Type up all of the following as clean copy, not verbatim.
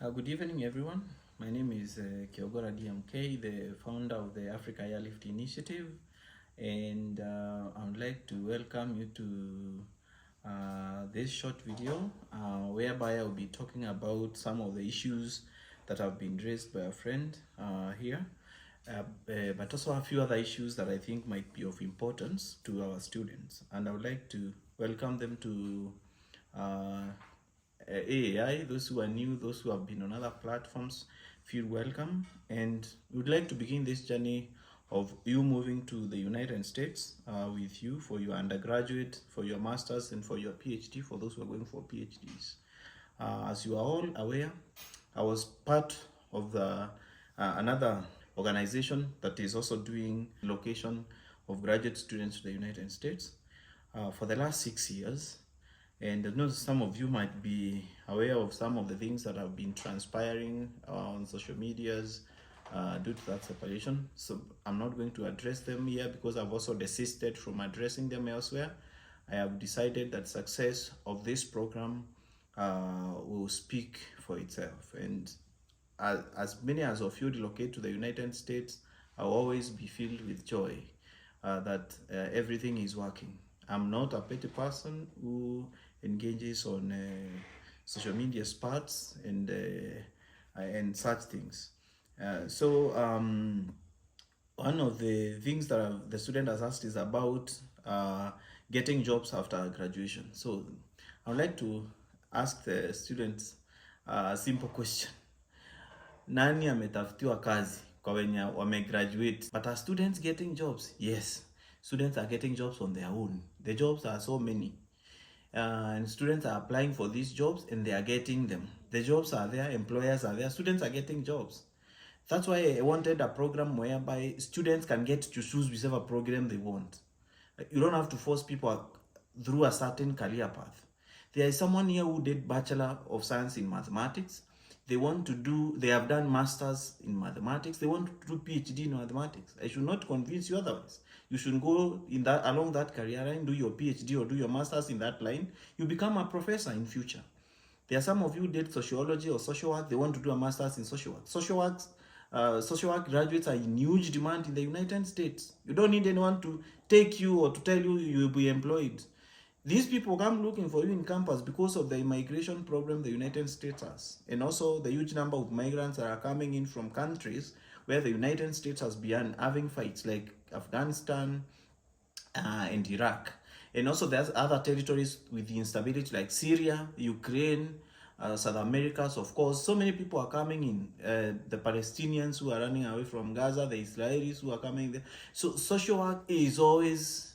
Good evening, everyone. My name is Kiogora DMK, the founder of the Africa Airlift Initiative, and I would like to welcome you to this short video whereby I will be talking about some of the issues that have been raised by a friend here, but also a few other issues that I think might be of importance to our students. And I would like to welcome them to AAI, those who are new, those who have been on other platforms, feel welcome. And we would like to begin this journey of you moving to the United States with you for your undergraduate, for your master's, and for your PhD, for those who are going for PhDs. As you are all aware, I was part of the another organization that is also doing location of graduate students to the United States for the last 6 years. And I know some of you might be aware of some of the things that have been transpiring on social medias due to that separation. So I'm not going to address them here because I've also desisted from addressing them elsewhere. I have decided that success of this program will speak for itself. And as many as of you relocate to the United States, I'll always be filled with joy that everything is working. I'm not a petty person who engages on social media spats and such things. One of the things that the student has asked is about getting jobs after graduation. So I would like to ask the students a simple question. Nani ametafutiwa kazi kwa wenye wamegraduate? But are students getting jobs? Yes, students are getting jobs on their own. The jobs are so many. And students are applying for these jobs and they are getting them. The jobs are there, employers are there, students are getting jobs. That's why I wanted a program whereby students can get to choose whichever program they want. You don't have to force people through a certain career path. There is someone here who did Bachelor of Science in Mathematics. They have done masters in mathematics. They want to do PhD in mathematics. I should not convince you otherwise. You should go along that career line, do your PhD or do your masters in that line. You become a professor in future. There are some of you who did sociology or social work. They want to do a masters in social work. Social work graduates are in huge demand in the United States. You don't need anyone to take you or to tell you you will be employed. These people come looking for you in campus because of the immigration problem the United States has, and also the huge number of migrants that are coming in from countries where the United States has been having fights like Afghanistan and Iraq. And also there's other territories with the instability like Syria, Ukraine, South America. So of course, so many people are coming in. The Palestinians who are running away from Gaza, the Israelis who are coming there. So social work is always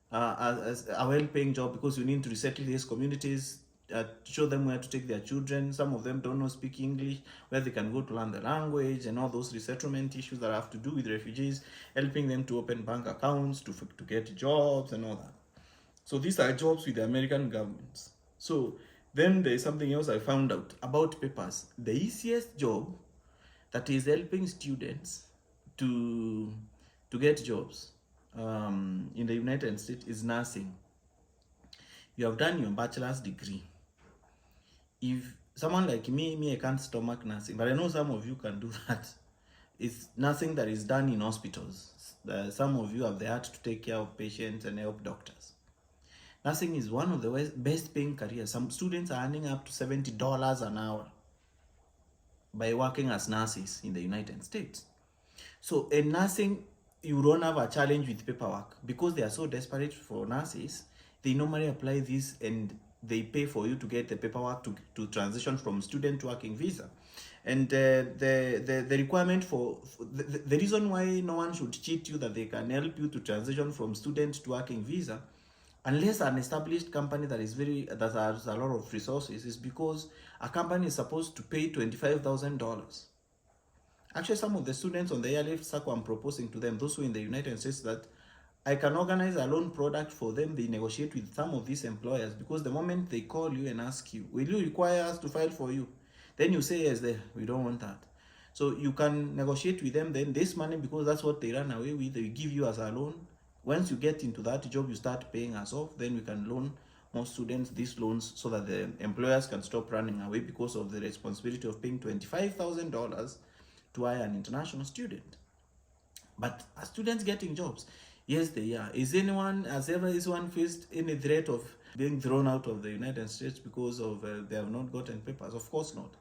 as a well-paying job because you need to resettle these communities, show them where to take their children. Some of them don't know speak English, where they can go to learn the language, and all those resettlement issues that have to do with refugees, helping them to open bank accounts, to get jobs and all that. So these are jobs with the American governments. So then there's something else I found out about papers. The easiest job that is helping students to get jobs in the United States is nursing. You have done your bachelor's degree. If someone like me, I can't stomach nursing, but I know some of you can do that. It's nursing that is done in hospitals. Some of you have the heart to take care of patients and help doctors. Nursing is one of the best paying careers. Some students are earning up to $70 an hour by working as nurses in the United States. So in nursing, you don't have a challenge with paperwork because they are so desperate for nurses. They normally apply this and they pay for you to get the paperwork to transition from student to working visa. And the requirement for the reason why no one should cheat you that they can help you to transition from student to working visa, unless an established company that has a lot of resources, is because a company is supposed to pay $25,000. Actually, some of the students on the airlift circle, I'm proposing to them, those who are in the United States, that I can organize a loan product for them. They negotiate with some of these employers, because the moment they call you and ask you, will you require us to file for you? Then you say, yes, we don't want that. So you can negotiate with them. Then this money, because that's what they run away with, they give you as a loan. Once you get into that job, you start paying us off. Then we can loan more students these loans so that the employers can stop running away because of the responsibility of paying $25,000 to hire an international student. But are students getting jobs? Yes, they are. Has anyone faced any threat of being thrown out of the United States because of they have not gotten papers? Of course not.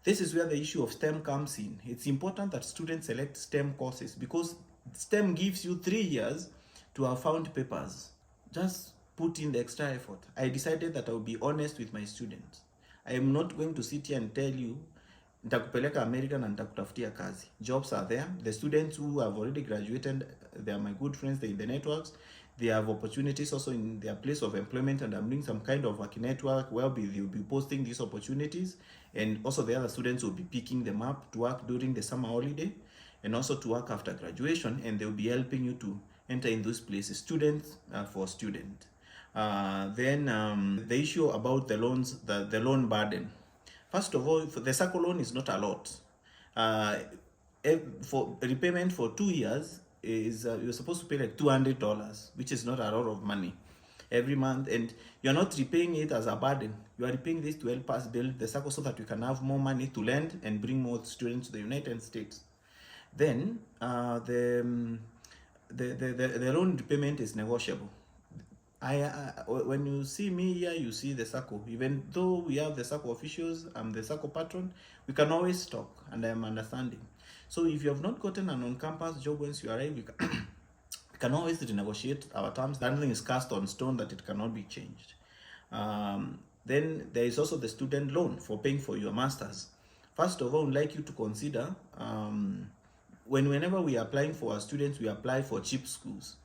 This is where the issue of STEM comes in. It's important that students select STEM courses because STEM gives you 3 years to have found papers. Just put in the extra effort. I decided that I will be honest with my students. I am not going to sit here and tell you nitakupeleka America na nitakutafutia kazi. Jobs are there. The students who have already graduated, they are my good friends, they're in the networks. They have opportunities also in their place of employment, and I'm doing some kind of work network where they'll be posting these opportunities, and also the other students will be picking them up to work during the summer holiday and also to work after graduation, and they'll be helping you to enter in those places, students for student. Then the issue about the loans, the loan burden. First of all, the SACCO loan is not a lot. For repayment for 2 years is you're supposed to pay like $200, which is not a lot of money every month, and you're not repaying it as a burden. You are repaying this to help us build the SACCO so that we can have more money to lend and bring more students to the United States. Then the loan repayment is negotiable. When you see me here, you see the SACCO. Even though we have the SACCO officials, I'm the SACCO patron, we can always talk, and I'm understanding. So if you have not gotten an on-campus job once you arrive, we can always renegotiate our terms. Nothing is cast on stone that it cannot be changed. Then there is also the student loan for paying for your masters. First of all, I'd like you to consider whenever we are applying for our students, we apply for cheap schools.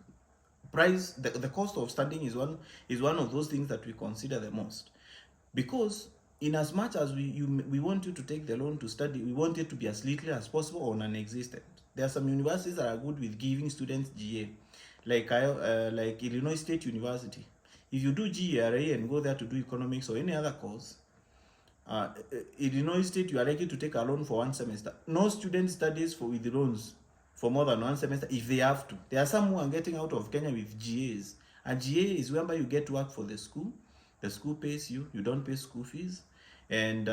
The cost of studying is one of those things that we consider the most, because in as much as we want you to take the loan to study, we want it to be as little as possible or non-existent. There are some universities that are good with giving students GA, like Illinois State University. If you do GRA and go there to do economics or any other course, Illinois State, you are likely to take a loan for 1 semester. No student studies with loans for more than 1 semester if they have to. There are some who are getting out of Kenya with GAs. A GA is whereby you get to work for the school pays you, you don't pay school fees, and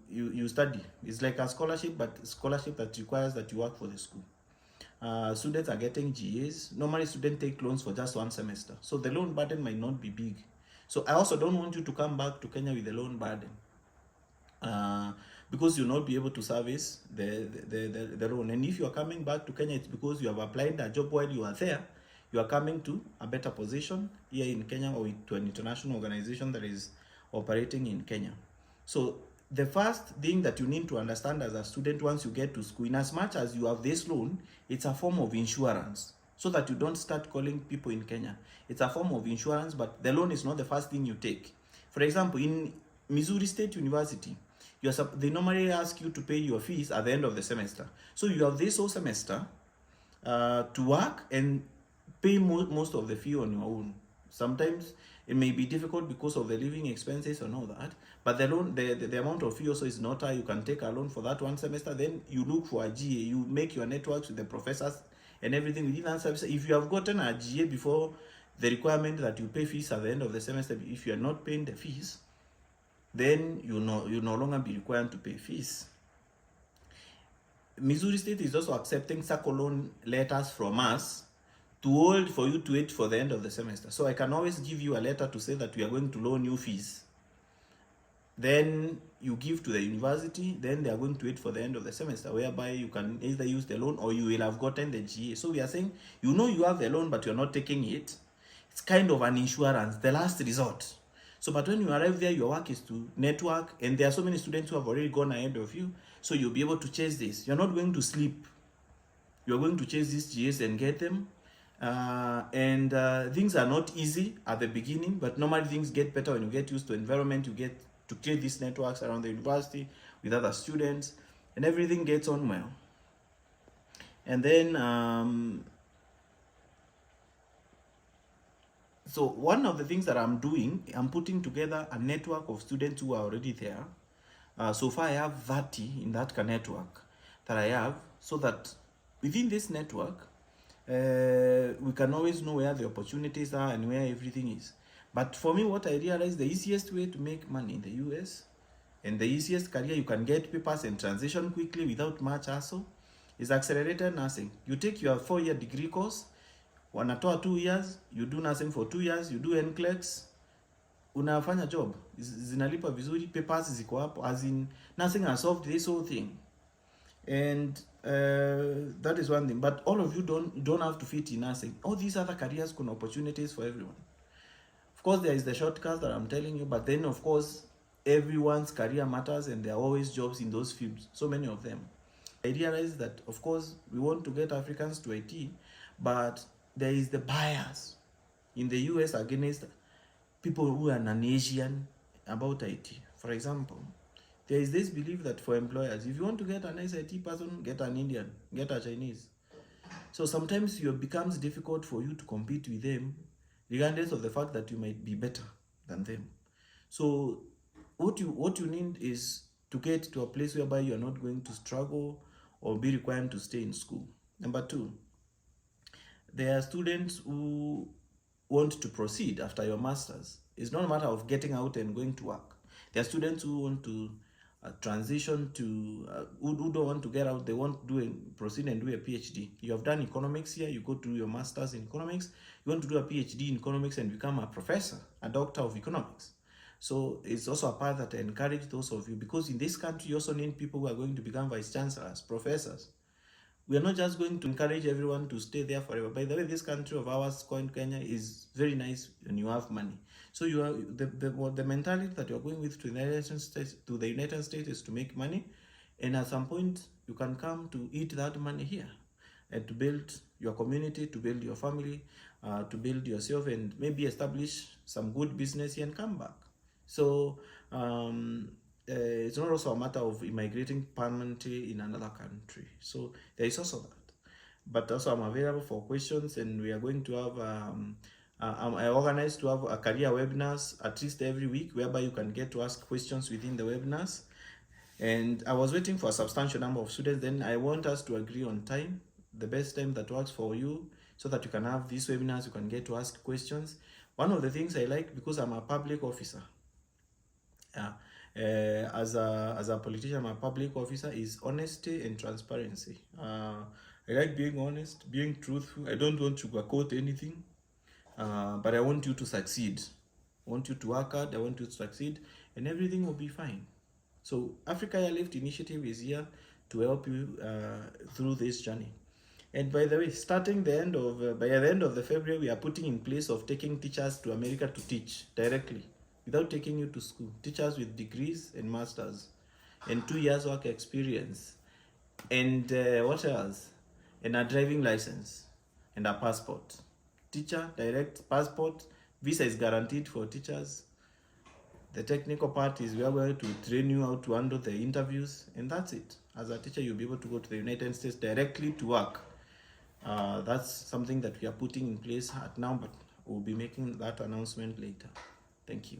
you study. It's like a scholarship, but scholarship that requires that you work for the school. Students are getting GAs. Normally students take loans for just 1 semester, so the loan burden might not be big. So I also don't want you to come back to Kenya with a loan burden, because you'll not be able to service the loan. And if you are coming back to Kenya, it's because you have applied a job while you are there. You are coming to a better position here in Kenya or to an international organization that is operating in Kenya. So the first thing that you need to understand as a student once you get to school, in as much as you have this loan, it's a form of insurance so that you don't start calling people in Kenya. It's a form of insurance, but the loan is not the first thing you take. For example, in Missouri State University, they normally ask you to pay your fees at the end of the semester. So you have this whole semester to work and pay most of the fee on your own. Sometimes it may be difficult because of the living expenses and all that, but the loan, the amount of fee also is not high. You can take a loan for that 1 semester, then you look for a GA, you make your networks with the professors and everything within that semester. If you have gotten a GA before the requirement that you pay fees at the end of the semester, if you are not paying the fees, then you no longer be required to pay fees. Missouri State is also accepting SACCO loan letters from us to hold for you to wait for the end of the semester. So I can always give you a letter to say that we are going to loan you fees. Then you give to the university, then they are going to wait for the end of the semester, whereby you can either use the loan or you will have gotten the GA. So we are saying, you know you have the loan, but you're not taking it. It's kind of an insurance, the last resort. So, but when you arrive there, your work is to network, and there are so many students who have already gone ahead of you, so you'll be able to chase this. You're not going to sleep. You're going to chase these GAs and get them. Things are not easy at the beginning, but normally things get better when you get used to environment. You get to create these networks around the university with other students, and everything gets on well. And then so one of the things that I'm doing, I'm putting together a network of students who are already there. So far I have 30 in that network that I have, so that within this network, we can always know where the opportunities are and where everything is. But for me, what I realized, the easiest way to make money in the US and the easiest career you can get papers and transition quickly without much hassle is accelerated nursing. You take your 4-year degree course, wanatoa 2 years, you do nursing for 2 years, you do NCLEX, unafanya job, zinalipa vizuri, papers ziko hapo, as in nursing has solved this whole thing. And that is one thing. But all of you don't have to fit in nursing. All these other careers kuna opportunities for everyone. Of course, there is the shortcuts that I'm telling you, but then of course, everyone's career matters and there are always jobs in those fields, so many of them. I realize that, of course, we want to get Africans to IT, but there is the bias in the US against people who are non-Asian about IT. For example, there is this belief that for employers, if you want to get a nice IT person, get an Indian, get a Chinese. So sometimes it becomes difficult for you to compete with them, regardless of the fact that you might be better than them. So what you need is to get to a place whereby you are not going to struggle or be required to stay in school. Number two, there are students who want to proceed after your masters. It's not a matter of getting out and going to work. There are students who want to transition to who don't want to get out. They want to proceed and do a PhD. You have done economics here, you go to your masters in economics, you want to do a PhD in economics and become a professor, a doctor of economics. So it's also a path that I encourage those of you, because in this country you also need people who are going to become vice chancellors, professors. We are not just going to encourage everyone to stay there forever. By the way, this country of ours, called Kenya, is very nice when you have money. So you are the mentality that you're going with to the United States is to make money, and at some point you can come to eat that money here, and to build your community, to build your family, to build yourself, and maybe establish some good business here and come back. So it's not also a matter of immigrating permanently in another country. So there is also that. But also I'm available for questions, and we are going to have I organized to have a career webinars at least every week, whereby you can get to ask questions within the webinars. And I was waiting for a substantial number of students. Then I want us to agree on time, the best time that works for you, so that you can have these webinars, you can get to ask questions. One of the things I like, because I'm a public officer, as a politician, my public officer, is honesty and transparency. I like being honest, being truthful. I don't want to sugarcoat anything, but I want you to succeed. I want you to work hard. I want you to succeed, and everything will be fine. So Africa Airlift Initiative is here to help you through this journey. And by the way, starting the end of by the end of the February, we are putting in place of taking teachers to America to teach directly, without taking you to school. Teachers with degrees and masters, and 2 years work experience, and what else? And a driving license and a passport. Teacher, direct passport, visa is guaranteed for teachers. The technical part is we are going to train you how to handle the interviews, and that's it. As a teacher, you'll be able to go to the United States directly to work. That's something that we are putting in place at now, but we'll be making that announcement later. Thank you.